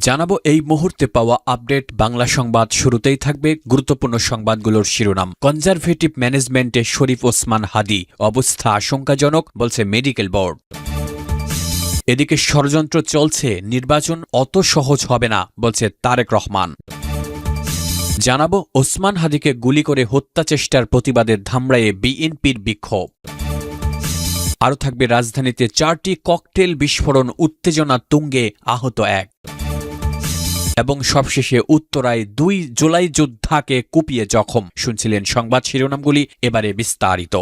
জানাবো এই মুহূর্তে পাওয়া আপডেট বাংলা সংবাদ। শুরুতেই থাকবে গুরুত্বপূর্ণ সংবাদগুলোর শিরোনাম। কনজারভেটিভ ম্যানেজমেন্টে শরীফ ওসমান হাদী, অবস্থা আশঙ্কাজনক বলছে মেডিকেল বোর্ড। এদিকে ষড়যন্ত্র চলছে, নির্বাচন অত সহজ হবে না বলছে তারেক রহমান। জানাবো ওসমান হাদীকে গুলি করে হত্যা চেষ্টার প্রতিবাদে ধামরাইয়ে বিএনপির বিক্ষোভ। আরও থাকবে রাজধানীতে 4টি ককটেল বিস্ফোরণ, উত্তেজনা তুঙ্গে, আহত 1। এবং সবশেষে উত্তরায় 2 জুলাই যোদ্ধাকে কুপিয়ে জখম। শুনছিলেন সংবাদ শিরোনামগুলি, এবারে বিস্তারিত।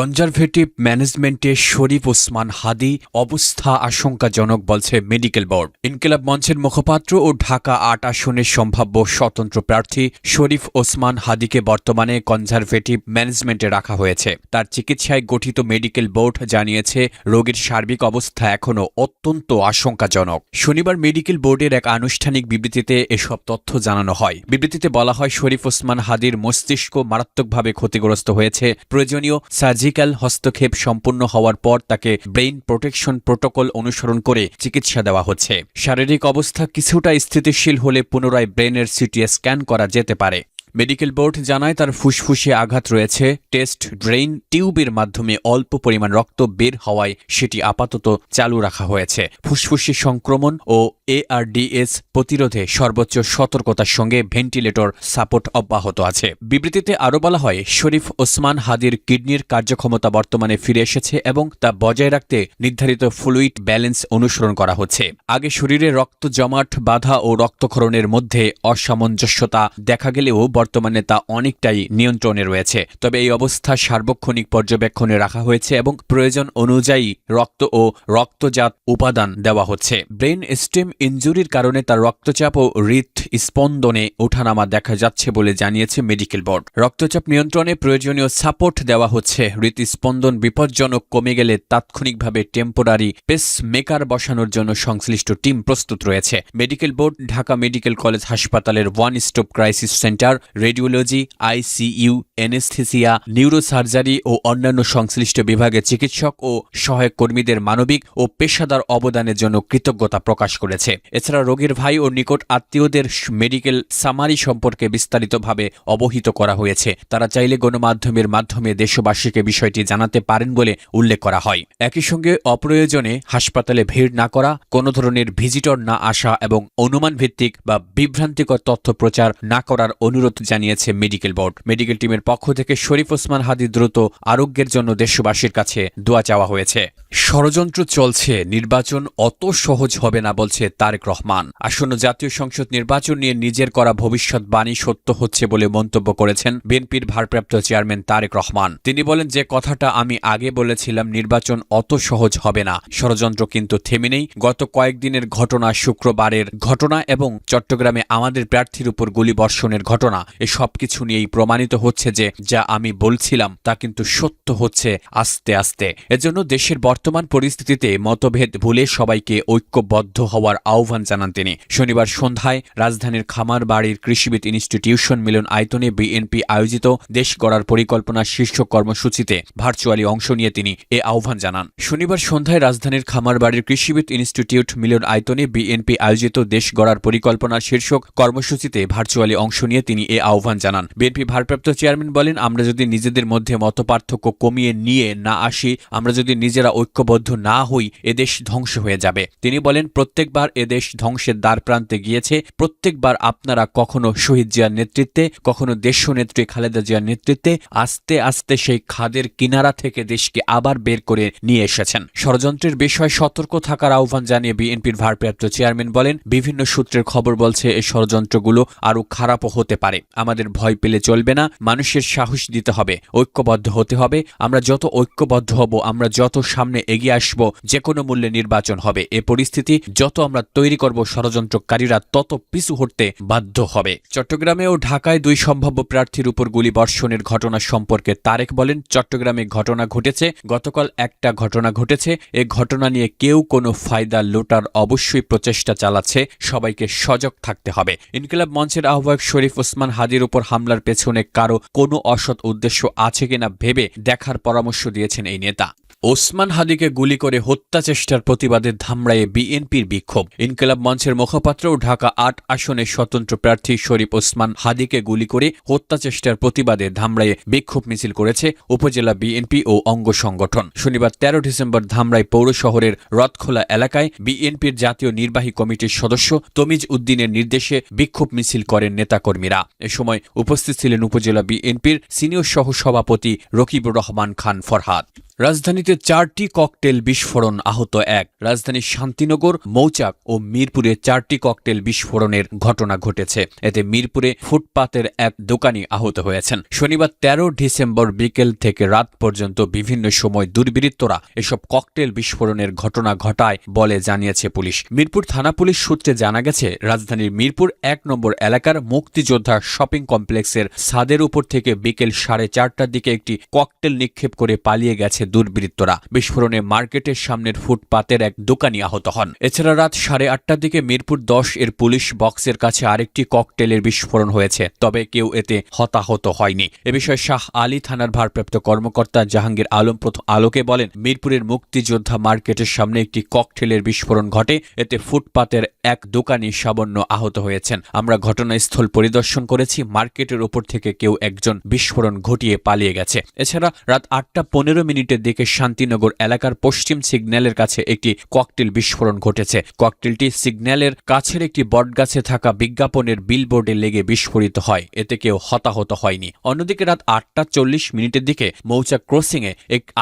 কনজারভেটিভ ম্যানেজমেন্টে শরীফ ওসমান হাদী, অবস্থা আশঙ্কাজনক বলছে মেডিকেল বোর্ড। ইনকিলাব মঞ্চের মুখপাত্র ও ঢাকা 8 আসনের সম্ভাব্য স্বতন্ত্র প্রার্থী শরীফ ওসমান হাদীকে বর্তমানে কনজারভেটিভ ম্যানেজমেন্টে রাখা হয়েছে। তার চিকিৎসায় গঠিত মেডিকেল বোর্ড জানিয়েছে, রোগীর সার্বিক অবস্থা এখনও অত্যন্ত আশঙ্কাজনক। শনিবার মেডিকেল বোর্ডের এক আনুষ্ঠানিক বিবৃতিতে এসব তথ্য জানানো হয়। বিবৃতিতে বলা হয়, শরীফ ওসমান হাদীর মস্তিষ্ক মারাত্মকভাবে ক্ষতিগ্রস্ত হয়েছে। প্রয়োজনীয় সার্জিক্যাল হস্তক্ষেপ সম্পূর্ণ হওয়ার পর তাকে ব্রেইন প্রোটেকশন প্রোটোকল অনুসরণ করে চিকিৎসা দেওয়া হচ্ছে। শারীরিক অবস্থা কিছুটা স্থিতিশীল হলে পুনরায় ব্রেনের সিটি স্ক্যান করা যেতে পারে। মেডিকেল বোর্ড জানায়, তার ফুসফুসে আঘাত রয়েছে। টেস্ট ড্রেইন টিউবের মাধ্যমে অল্প পরিমাণ রক্ত বের হওয়ায় সেটি আপাতত চালু রাখা হয়েছে। ফুসফুসে সংক্রমণ ও ARDS প্রতিরোধে সর্বোচ্চ সতর্কতার সঙ্গে ভেন্টিলেটর সাপোর্ট অব্যাহত আছে। বিবৃতিতে আরও বলা হয়, শরীফ ওসমান হাদীর কিডনির কার্যক্ষমতা বর্তমানে ফিরে এসেছে এবং তা বজায় রাখতে নির্ধারিত ফ্লুইড ব্যালেন্স অনুসরণ করা হচ্ছে। আগে শরীরে রক্ত জমাট বাঁধা ও রক্তক্ষরণের মধ্যে অসামঞ্জস্যতা দেখা গেলেও বর্তমানে তা অনেকটাই নিয়ন্ত্রণে রয়েছে। তবে এই অবস্থা সার্বক্ষণিক পর্যবেক্ষণে রাখা হয়েছে এবং প্রয়োজন অনুযায়ী রক্ত ও রক্তজাত উপাদান দেওয়া হচ্ছে। ব্রেন স্টেম ইনজুরির কারণে তার রক্তচাপ ও হৃৎস্পন্দনে ওঠানামা দেখা যাচ্ছে বলে জানিয়েছে মেডিকেল বোর্ড। রক্তচাপ নিয়ন্ত্রণে প্রয়োজনীয় সাপোর্ট দেওয়া হচ্ছে। হৃৎস্পন্দন বিপজ্জনক কমে গেলে তাৎক্ষণিকভাবে টেম্পোরারি পেসমেকার বসানোর জন্য সংশ্লিষ্ট টিম প্রস্তুত রয়েছে। Medical board Dhaka medical college হাসপাতালের one stop crisis centre, radiology, ICU, anaesthesia, neurosurgery ও অন্যান্য সংশ্লিষ্ট বিভাগের চিকিৎসক ও সহায়ক কর্মীদের মানবিক ও পেশাদার অবদানের জন্য কৃতজ্ঞতা প্রকাশ করেছে। এছাড়া রোগীর ভাই ও নিকট আত্মীয়দের মেডিকেল সামারি সম্পর্কে বিস্তারিতভাবে অবহিত করা হয়েছে। তারা চাইলে গণমাধ্যমের মাধ্যমে দেশবাসীকে বিষয়টি জানাতে পারেন বলে উল্লেখ করা হয়। একই সঙ্গে অপ্রয়োজনে হাসপাতালে ভিড় না করা, কোনো ধরনের ভিজিটর না আসা এবং অনুমান ভিত্তিক বা বিভ্রান্তিকর তথ্য প্রচার না করার অনুরোধ জানিয়েছে মেডিকেল বোর্ড। মেডিকেল টিমের পক্ষ থেকে শরীফ ওসমান হাদীর দ্রুত আরোগ্যের জন্য দেশবাসীর কাছে দোয়া চাওয়া হয়েছে। ষড়যন্ত্র চলছে, নির্বাচন অত সহজ হবে না বলছে তারেক রহমান। আসন্ন জাতীয় সংসদ নির্বাচন নিয়ে নিজের করা ভবিষ্যৎবাণী সত্য হচ্ছে বলে মন্তব্য করেছেন বিএনপির ভারপ্রাপ্ত চেয়ারম্যান তারেক রহমান। তিনি বলেন, যে কথাটা আমি আগে বলেছিলাম, নির্বাচন অত সহজ হবে না। ষড়যন্ত্র কিন্তু থেমে নেই। গত কয়েকদিনের ঘটনা, শুক্রবারের ঘটনা এবং চট্টগ্রামে আমাদের প্রার্থীর উপর গুলিবর্ষণের ঘটনা, এই সবকিছু নিয়েই প্রমাণিত হচ্ছে যে যা আমি বলছিলাম তা কিন্তু সত্য হচ্ছে আস্তে আস্তে। এজন্য দেশের বর্তমান পরিস্থিতিতে মতভেদ ভুলে সবাইকে ঐক্যবদ্ধ হওয়ার আহ্বান জানান তিনি। শনিবার সন্ধ্যায় রাজধানীর খামারবাড়ির কৃষিবিদ ইনস্টিটিউশন মিলন আয়তনে বিএনপি আয়োজিত দেশ গড়ার পরিকল্পনা শীর্ষক কর্মসূচিতে ভার্চুয়ালি অংশ নিয়ে তিনি এ আহ্বান জানান। শনিবার সন্ধ্যায় রাজধানীর খামারবাড়ির কৃষিবিদ ইনস্টিটিউট মিলন আয়তনে বিএনপি আয়োজিত দেশ গড়ার পরিকল্পনা শীর্ষক কর্মসূচিতে ভার্চুয়ালি অংশ নিয়ে তিনি এ আহ্বান জানান। বিএনপি ভারপ্রাপ্ত চেয়ারম্যান বলেন, আমরা যদি নিজেদের মধ্যে মতপার্থক্য কমিয়ে নিয়ে না আসি, আমরা যদি নিজেরা ঐক্যবদ্ধ না হই, এদেশ ধ্বংস হয়ে যাবে। তিনি বলেন, প্রত্যেকবার এদেশ ধ্বংসের দ্বার প্রান্তে গিয়েছে। প্রত্যেকবার আপনারা কখনো শহীদ জিয়ার নেতৃত্বে, কখনো দেশনেত্রী খালেদা জিয়ার নেতৃত্বে আস্তে আস্তে সেই খাদের কিনারা থেকে দেশকে আবার বের করে নিয়ে এসেছেন। ষড়যন্ত্রের বিষয়ে সতর্ক থাকার আহ্বান জানিয়ে বিএনপির ভারপ্রাপ্ত চেয়ারম্যান বলেন, বিভিন্ন সূত্রের খবর বলছে এই ষড়যন্ত্রগুলো আরও খারাপও হতে পারে। আমাদের ভয় পেলে চলবে না, মানুষের সাহস দিতে হবে, ঐক্যবদ্ধ হতে হবে। আমরা যত ঐক্যবদ্ধ হব, আমরা যত সামনে এগিয়ে আসব, যে কোনো মূল্যে নির্বাচন হবে। এ পরিস্থিতি যত আমরা তৈরি করব, ষড়যন্ত্রকারীরা তত পিছু হটতে বাধ্য হবে। চট্টগ্রামে ও ঢাকায় 2 সম্ভাব্য প্রার্থীর উপর গুলিবর্ষণের ঘটনা সম্পর্কে তারেক বলেন, চট্টগ্রামে ঘটনা ঘটেছে, গতকাল একটা ঘটনা ঘটেছে। এ ঘটনা নিয়ে কেউ কোনো ফায়দা লোটার অবশ্যই প্রচেষ্টা চালাচ্ছে, সবাইকে সজাগ থাকতে হবে। ইনকিলাব মঞ্চের আহ্বায়ক শরীফ ওসমান হাদীর উপর হামলার পেছনে কারো কোনো অসৎ উদ্দেশ্য আছে কিনা ভেবে দেখার পরামর্শ দিয়েছেন এই নেতা। ওসমান হাদিকে গুলি করে হত্যা চেষ্টার প্রতিবাদে ধামরাইয়ে বিএনপির বিক্ষোভ। ইনকিলাব মঞ্চের মুখপাত্র ও ঢাকা ৮ আসনের স্বতন্ত্র প্রার্থী শরীফ ওসমান হাদিকে গুলি করে হত্যা চেষ্টার প্রতিবাদে ধামরাইয়ে বিক্ষোভ মিছিল করেছে উপজেলা বিএনপি ও অঙ্গ সংগঠন। শনিবার ১৩ ডিসেম্বর ধামরাই পৌর শহরের রথখোলা এলাকায় বিএনপির জাতীয় নির্বাহী কমিটির সদস্য তমিজ উদ্দিনের নির্দেশে বিক্ষোভ মিছিল করেন নেতাকর্মীরা। এ সময় উপস্থিত ছিলেন উপজেলা বিএনপির সিনিয়র সহ সভাপতি রকিবুর রহমান খান ফরহাদ। রাজধানীতে 4টি ককটেল বিস্ফোরণ, আহত ১। রাজধানীর শান্তিনগর, মৌচাক ও মিরপুরে 4টি ককটেল বিস্ফোরণের ঘটনা ঘটেছে। এতে মিরপুরে ফুটপাতের এক দোকানি আহত হয়েছেন। শনিবার ১৩ ডিসেম্বর বিকেল থেকে রাত পর্যন্ত বিভিন্ন সময় দুর্বৃত্তরা এসব ককটেল বিস্ফোরণের ঘটনা ঘটায় বলে জানিয়েছে পুলিশ। মিরপুর থানা পুলিশ সূত্রে জানা গেছে, রাজধানীর মিরপুর ১ নম্বর এলাকার মুক্তিযোদ্ধা শপিং কমপ্লেক্সের ছাদের উপর থেকে বিকেল 4:30টার দিকে একটি ককটেল নিক্ষেপ করে পালিয়ে গেছে দুর্বৃত্তরা। বিস্ফোরণে মার্কেটের সামনের ফুটপাতের এক দোকানি আহত হন। এছাড়া রাত 8:30টার দিকে মিরপুর 10 এর পুলিশ বক্সের কাছে আরেকটি ককটেলের বিস্ফোরণ হয়েছে, তবে কেউ এতে হতাহত হয়নি। এ বিষয়ে শাহ আলী থানার ভারপ্রাপ্ত কর্মকর্তা জাহাঙ্গীর আলম প্রথম আলোকে বলেন, মিরপুরের মুক্তিযোদ্ধা মার্কেটের সামনে একটি ককটেলের বিস্ফোরণ ঘটে, এতে ফুটপাতের এক দোকানি সামান্য আহত হয়েছেন। আমরা ঘটনাস্থল পরিদর্শন করেছি, মার্কেটের উপর থেকে কেউ একজন বিস্ফোরণ ঘটিয়ে পালিয়ে গেছে। এছাড়া রাত 8:15 দিকে শান্তিনগর এলাকার পশ্চিম সিগন্যালের কাছে একটি ককটেল বিস্ফোরণ ঘটেছে। ককটেলটি সিগন্যালের কাছের একটি বটগাছে থাকা বিজ্ঞাপনের বিলবোর্ডে লেগে বিস্ফোরিত হয়, এতে কেউ হতাহত হয়নি। অন্যদিকে রাত 8:40 দিকে মৌচাক ক্রসিংয়ে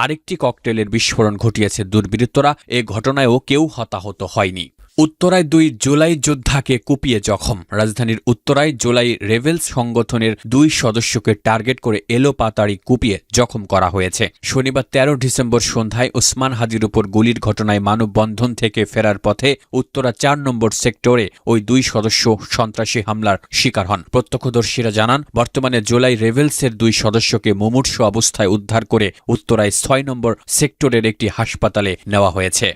আরেকটি ককটেলের বিস্ফোরণ ঘটিয়েছে দুর্বৃত্তরা। এ ঘটনায়ও কেউ হতাহত হয়নি। উত্তরায় 2 জুলাই যোদ্ধাকে কুপিয়ে জখম। রাজধানীর উত্তরায় জুলাই রেবেলস সংগঠনের 2 সদস্যকে টার্গেট করে এলোপাতাড়ি কুপিয়ে জখম করা হয়েছে। শনিবার 13 ডিসেম্বর সন্ধ্যায় ওসমান হাদির উপর গুলির ঘটনায় মানববন্ধন থেকে ফেরার পথে উত্তরা 4 নম্বর সেক্টরে ওই 2 সদস্য সন্ত্রাসী হামলার শিকার হন। প্রত্যক্ষদর্শীরা জানান, বর্তমানে জুলাই রেবেলসের 2 সদস্যকে মুমূর্ষু অবস্থায় উদ্ধার করে উত্তরায় 6 নম্বর সেক্টরের একটি হাসপাতালে নেওয়া হয়েছে।